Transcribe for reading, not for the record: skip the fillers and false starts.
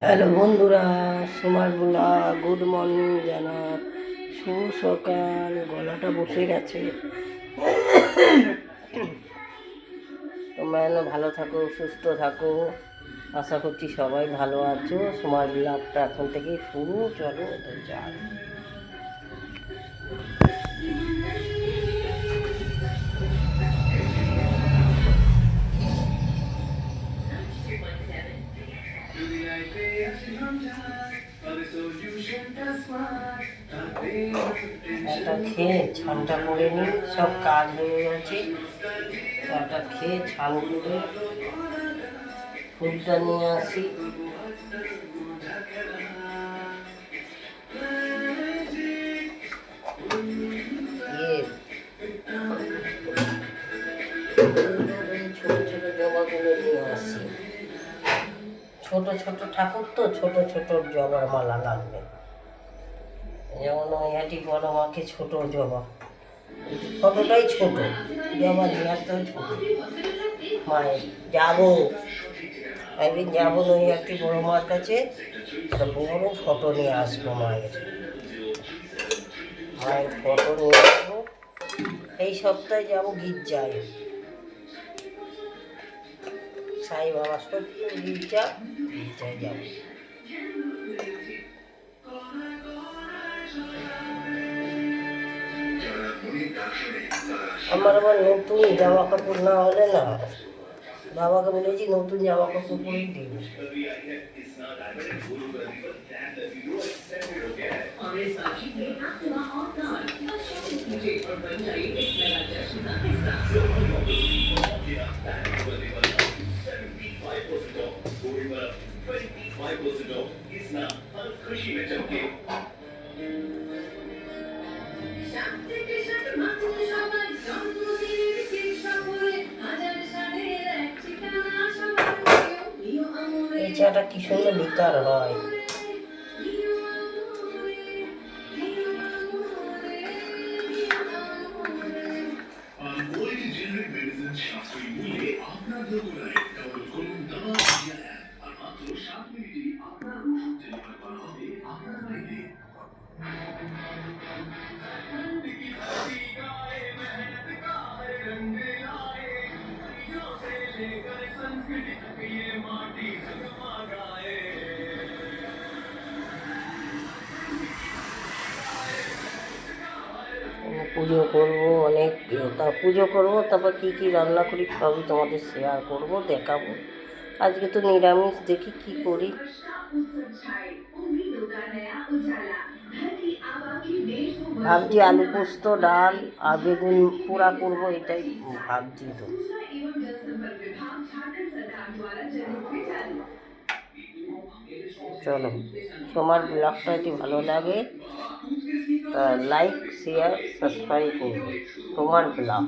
Hello বন্ধুরা, সোমার বুলা good morning জানা, শুভ সকাল। গলাটা বসে গেছে। তোমরা যেন ভালো থাকো, সুস্থ থাকো। আশা করছি সবাই ভালো আছো। সোমার ব্লগটা এখন থেকেই শুরু। চলো তো যাই। একটা খেয়ে ছানটা করে নিই, সব কাজ হয়ে গেছে। চাটা খেয়ে ছান করে ফুলটা নিয়ে আসি। ছোট ছোট জবাগুলো নিয়ে আসি। ছোট ছোট ঠাকুর তো, ছোট ছোট জবার মালা লাগবে। যেমন নৈহাটি বড় মাকে ছোট জবা, ছোটটাই ছোট জবা নিয়ে আসতে ছোট। মায়ের যাবো, একদিন যাবো নৈহাটি বড় মার কাছে, একটা বড় ফটো নিয়ে আসবো মায়ের। মায়ের ফটো নিয়ে আসবো। এই সপ্তাহে যাবো গির্জায়, সাই বাবা সত্য গির্জায় যাবো। আমার আবার নতুন জামা কাপড় না হলে না, বাবাকে বলেছি নতুন জামা কাপড় পরেই দিবি। এই চাটা কি সুন্দর লিকার হয়। পুজো করবো অনেক, পুজো করবো, তারপর কী কী রান্না করি সবই তোমাদের শেয়ার করবো, দেখাবো। আজকে তো নিরামিষ, দেখি কি করি। ভাবছি আলু পোস্ত, ডাল আর বেগুন পোড়া করবো, এটাই ভাবছি। তো চলো, তোমার ব্লগটা যদি ভালো লাগে তা লাইক শেয়ার সাবস্ক্রাইব করবে। তোমার ব্লগ।